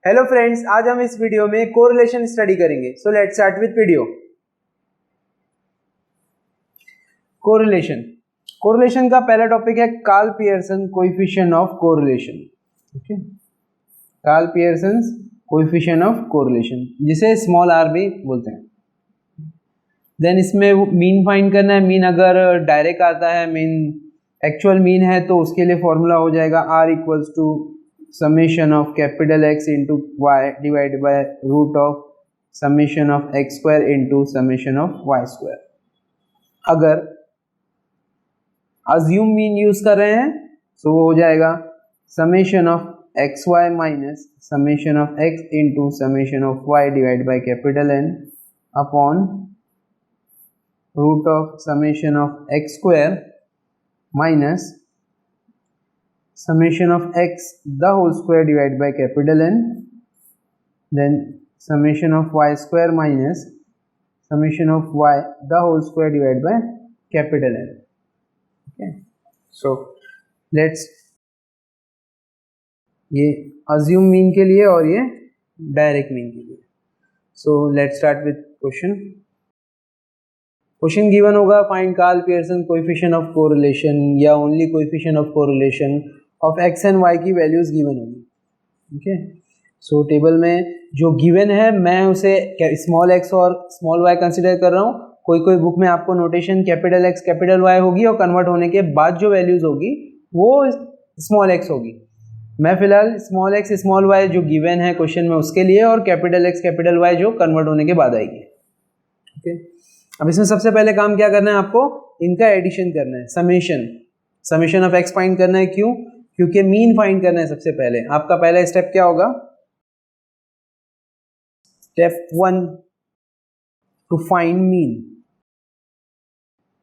Hello friends, आज हम इस वीडियो में कोरिलेशन स्टडी करेंगे। So let's start with video. Correlation correlation का पहला टॉपिक है Karl Pearson coefficient of correlation. Okay, Karl Pearson coefficient of correlation, जिसे स्मॉल आर भी बोलते हैं। देन इसमें मीन फाइंड करना है। मीन अगर डायरेक्ट आता है, मीन एक्चुअल मीन है, तो उसके लिए फॉर्मूला हो जाएगा R equals to summation of capital X into Y divided by root of summation of X square into summation of Y square। अगर assume mean यूज कर रहे हैं तो वो हो जाएगा summation of XY minus summation of X into summation of Y divided by capital N upon root of summation of X square minus summation of x the whole square divided by capital N, then summation of y square minus summation of y the whole square divided by capital N। Okay, so let's ये assume mean के लिए और ये direct mean के लिए। So let's start with question। Question given होगा find Karl Pearson coefficient of correlation या only coefficient of correlation of X and Y की वैल्यूज गिवन होगी। ओके, सो टेबल में जो गिवन है मैं उसे स्मॉल एक्स और स्मॉल वाई कंसीडर कर रहा हूँ। कोई कोई बुक में आपको notation capital X capital Y होगी और कन्वर्ट होने के बाद जो वैल्यूज होगी वो स्मॉल एक्स होगी। मैं फिलहाल स्मॉल एक्स स्मॉल वाई जो गिवन है क्वेश्चन में उसके लिए, और कैपिटल एक्स कैपिटल वाई जो कन्वर्ट होने के बाद आएगी। ओके, अब इसमें सबसे पहले काम क्या करना है, आपको इनका एडिशन करना है। समेशन ऑफ एक्स फाइंड करना है। क्यों? क्योंकि मीन फाइंड करना है। सबसे पहले आपका पहला स्टेप क्या होगा? Step 1 to find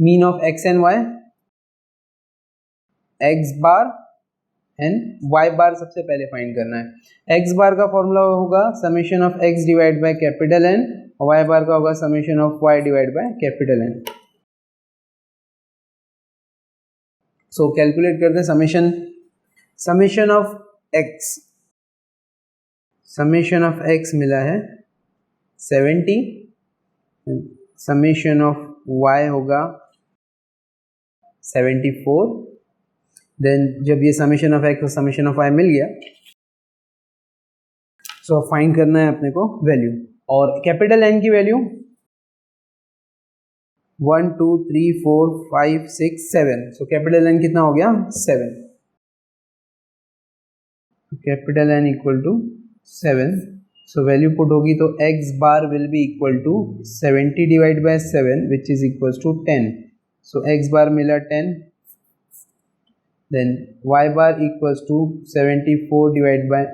mean of X and Y, X bar and Y bar सबसे पहले फाइंड करना है। एक्स बार का फॉर्मूला होगा summation of x divide by capital N, और y बार का होगा summation of y divide by capital N। So calculate करते हैं समेशन ऑफ x मिला है 70, समेशन ऑफ y होगा 74। देन जब ये समेशन ऑफ x और समेशन ऑफ y मिल गया, सो फाइंड करना है अपने को वैल्यू, और कैपिटल N की वैल्यू 1 2 3 4 5 6 7। सो कैपिटल N कितना हो गया? 7। Capital N equal to 7। So value put होगी तो x bar will be equal to 70 divide by 7 which is equal to 10। So x bar मिला 10, then y bar equal to 74 divide by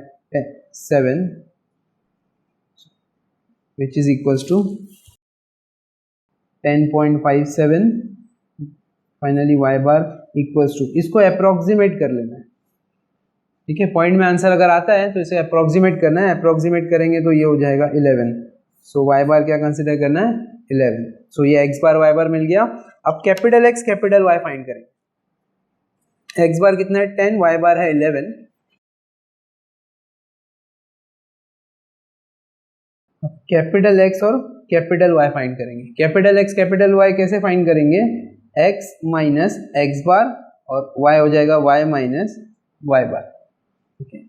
7 which is equals to 10.57। Finally y bar equals to, इसको approximate कर लेना है। ठीक है, point में answer अगर आता है तो इसे अप्रोक्सीमेट करना है। अप्रोक्सीमेट करेंगे तो ये हो जाएगा 11। सो y बार क्या कंसिडर करना है? 11। सो ये x बार y बार मिल गया। अब capital x capital y find करेंगे। x बार कितना है? 10, y बार है 11। कैपिटल X और कैपिटल Y फाइंड करेंगे। कैपिटल X कैपिटल Y कैसे फाइंड करेंगे? X माइनस एक्स बार और Y हो जाएगा Y माइनस वाई बार। ठीक है,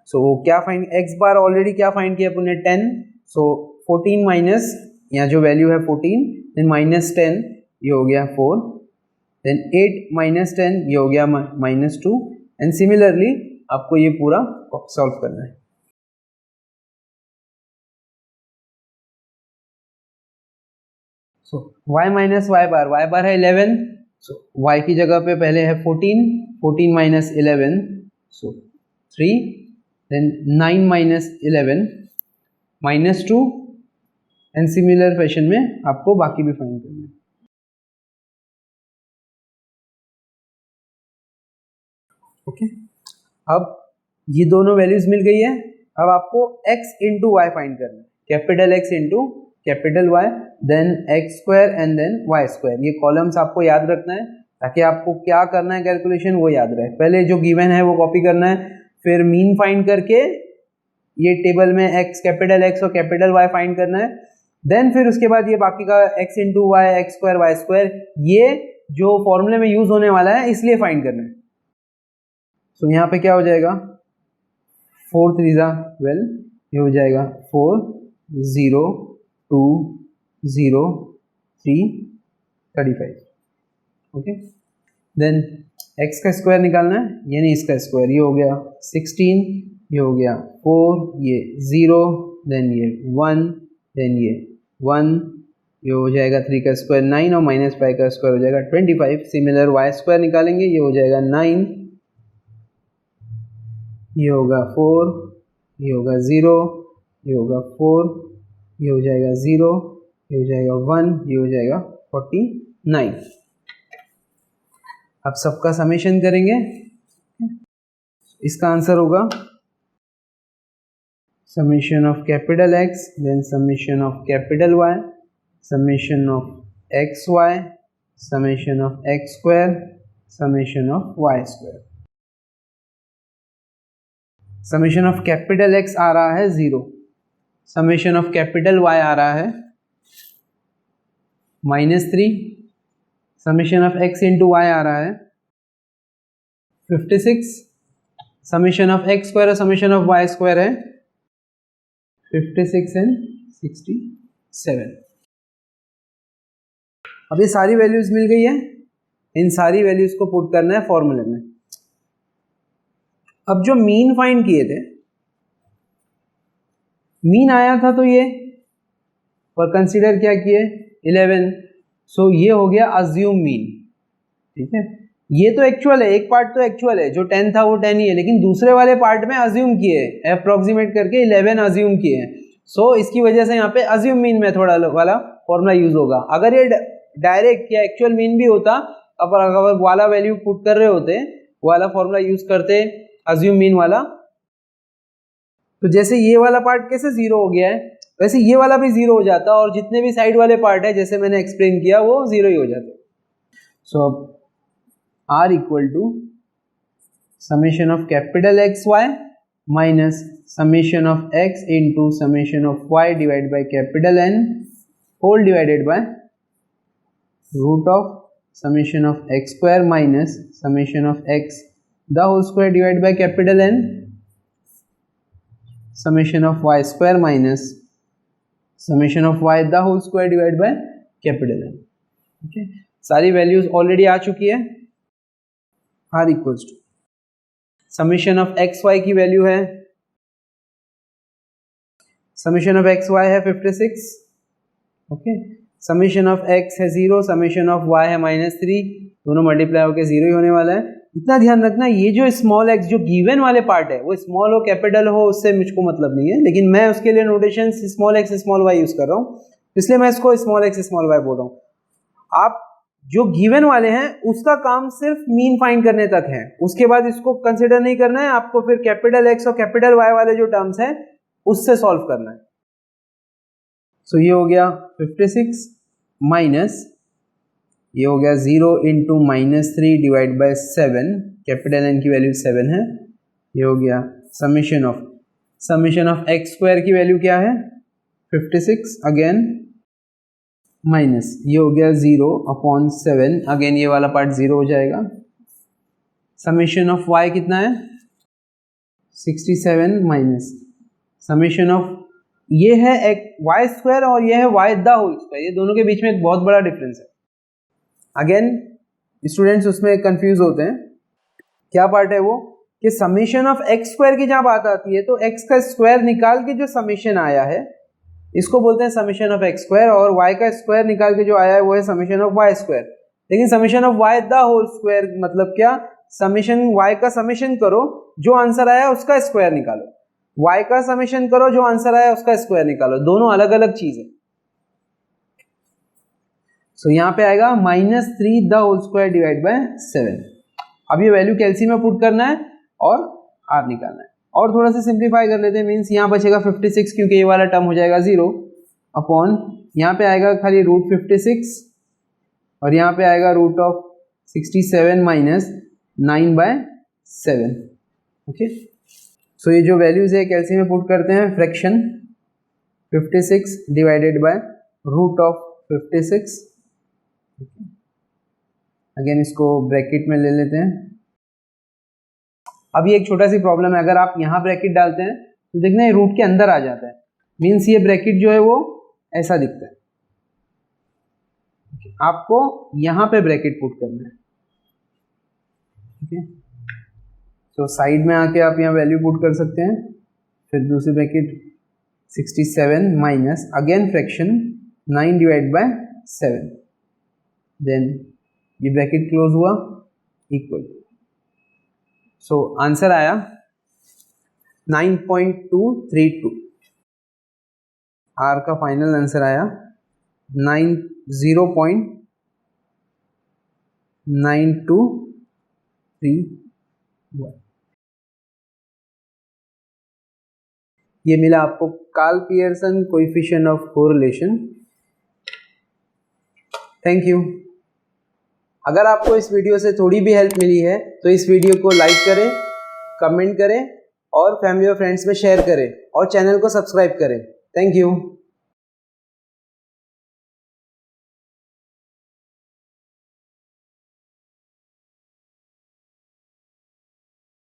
सो क्या फाइंड, एक्स बार ऑलरेडी क्या फाइंड किया अपने 10। सो 14 माइनस, यहाँ जो वैल्यू है 14, देन माइनस 10 ये हो गया 4, देन 8 माइनस 10 ये हो गया माइनस 2, एंड सिमिलरली आपको ये पूरा सॉल्व करना है। सो y माइनस वाई बार है 11। सो y की जगह पे पहले है 14 minus 11, so 3, then 9 minus 11 minus 2, and similar fashion में आपको बाकी भी फाइंड करना है। ओके, अब ये दोनों वैल्यूज मिल गई है। अब आपको x इंटू वाई फाइंड करना है। Capital X into capital Y, then x square and then y square. ये कॉलम्स आपको याद रखना है ताकि आपको क्या करना है कैलकुलेशन वो याद रहे। पहले जो गिवन है वो कॉपी करना है, फिर मीन फाइंड करके ये टेबल में x कैपिटल X और कैपिटल Y फाइंड करना है। देन फिर उसके बाद ये बाकी का x into y x square y square, ये जो फॉर्मूले में यूज होने वाला है इसलिए फाइंड करना है। सो यहाँ पे क्या हो जाएगा 4 3 12, ये हो जाएगा 4 0 2 0 3 35। ओके, देन x का स्क्वायर निकालना है, यानी इसका स्क्वायर, ये हो गया 16, ये हो गया 4, ये 0, देन ये 1, देन ये 1, ये हो जाएगा 3 का स्क्वायर 9 और माइनस 5 का स्क्वायर हो जाएगा 25। सिमिलर y स्क्वायर निकालेंगे, ये हो जाएगा 9, ये होगा 4, ये होगा 0, ये होगा 4, ये हो जाएगा 0, ये हो जाएगा 1, ये हो जाएगा 49। अब सबका समेशन करेंगे, इसका आंसर होगा summation of capital X, then summation of capital Y, summation of XY, summation of X square, summation of Y square. Summation of capital X आ रहा है 0, समेशन ऑफ कैपिटल Y आ रहा है -3, summation of x into Y आ रहा है 56, summation of x square और समेशन ऑफ y स्क्वायर है 56 एंड 67। अब ये सारी वैल्यूज मिल गई है, इन सारी वैल्यूज को पुट करना है फॉर्मूले में। अब जो मीन फाइंड किए थे, मीन आया था तो ये पर कंसीडर क्या किए 11, सो ये हो गया अज्यूम मीन। ठीक है, ये तो एक्चुअल है, एक पार्ट तो एक्चुअल है, जो 10 था वो 10 ही है, लेकिन दूसरे वाले पार्ट में अज्यूम किए, अप्रोक्सीमेट करके 11 अज्यूम किए हैं। सो इसकी वजह से यहाँ पे अज्यूम मीन मेथड वाला फॉर्मूला यूज होगा। अगर ये डायरेक्ट या एक्चुअल मीन भी होता, अगर वाला वैल्यू पुट कर रहे होते, वाला फॉर्मूला यूज करते अज्यूम मीन वाला, तो जैसे ये वाला पार्ट कैसे 0 हो गया है, वैसे ये वाला भी 0 हो जाता, और जितने भी साइड वाले पार्ट है जैसे मैंने एक्सप्लेन किया वो 0 ही हो जाते। सो अब R equal to summation of capital x y minus summation of x into summation of y divide by capital N whole divided by root of summation of x square minus summation of x the whole square divide by capital N summation of y square minus summation of y the whole square divide by capital N। Okay, सारी values already आ चुकी है। R equals to summation of x Y की value है, summation of x Y है 56, okay, summation of x है 0, summation of y है -3, दोनों मल्टीप्लाई होकर 0 ही होने वाला है। इतना ध्यान रखना, ये जो स्मॉल x जो गिवन वाले पार्ट है वो स्मॉल हो कैपिटल हो उससे मुझको मतलब नहीं है, लेकिन मैं उसके लिए notation small x small y use कर रहा हूँ, इसलिए मैं इसको स्मॉल x स्मॉल y बोल रहा हूँ। आप जो गिवन वाले हैं उसका काम सिर्फ मीन फाइंड करने तक है, उसके बाद इसको कंसिडर नहीं करना है आपको, फिर कैपिटल एक्स और कैपिटल वाई वाले जो टर्म्स हैं उससे सॉल्व करना है। सो ये हो गया 56 माइनस ये हो गया 0 into -3 divide by 7, capital N की वैल्यू 7 है, ये हो गया समेशन ऑफ एक्स स्क्वायर की वैल्यू क्या है 56 अगेन माइनस ये हो गया 0 अपॉन 7, अगेन ये वाला पार्ट 0 हो जाएगा। समेशन ऑफ y कितना है 67 माइनस समेशन ऑफ ये है y स्क्वायर और ये है y द होल स्क्वायर, ये दोनों के बीच में एक बहुत बड़ा डिफरेंस है। अगेन स्टूडेंट्स उसमें कंफ्यूज होते हैं, क्या पार्ट है वो कि समेशन ऑफ x स्क्वायर की जहां बात आती है तो x का स्क्वायर निकाल के जो समेशन आया है इसको बोलते हैं समेशन ऑफ एक्स स्क्वायर, और y का स्क्वायर निकाल के जो आया है वो है समेशन ऑफ y स्क्वायर। लेकिन summation of y the whole square मतलब क्या, समेशन y का समेशन करो, जो आंसर आया उसका स्क्वायर निकालो, y का समेशन करो, जो आंसर आया उसका स्क्वायर निकालो, दोनों अलग अलग चीज है। सो यहाँ पे आएगा -3 the whole square divide by 7। अब ये वैल्यू कैलसी में पुट करना है और r निकालना है, और थोड़ा सा सिंप्लीफाई कर लेते हैं, मीन्स यहाँ बचेगा 56 क्योंकि ये वाला टर्म हो जाएगा 0 अपॉन यहाँ पे आएगा खाली रूट 56 और यहाँ पे आएगा root of 67 minus 9/7। Okay, so ये जो वैल्यूज है कैलसी में पुट करते हैं, fraction 56 divided by root of 56। Again इसको ब्रैकेट में ले लेते हैं। अब ये एक छोटा सी प्रॉब्लम है, अगर आप यहाँ ब्रैकेट डालते हैं तो देखना ये रूट के अंदर आ जाता है, मीन्स ये ब्रैकेट जो है वो ऐसा दिखता है। आपको यहाँ पे ब्रैकेट पुट करना है, ठीक है। तो साइड में आके आप यहाँ वैल्यू पुट कर सकते हैं, फिर दूसरी bracket 67 minus again fraction 9 divide by 7, then ये ब्रैकेट क्लोज हुआ, इक्वल। सो आंसर आया 9.232। आर का फाइनल आंसर आया 0.9231। ये मिला आपको Karl Pearson coefficient of correlation. Thank you. अगर आपको इस वीडियो से थोड़ी भी हेल्प मिली है तो इस वीडियो को लाइक करें, कमेंट करें और फैमिली और फ्रेंड्स में शेयर करें और चैनल को सब्सक्राइब करें। Thank you.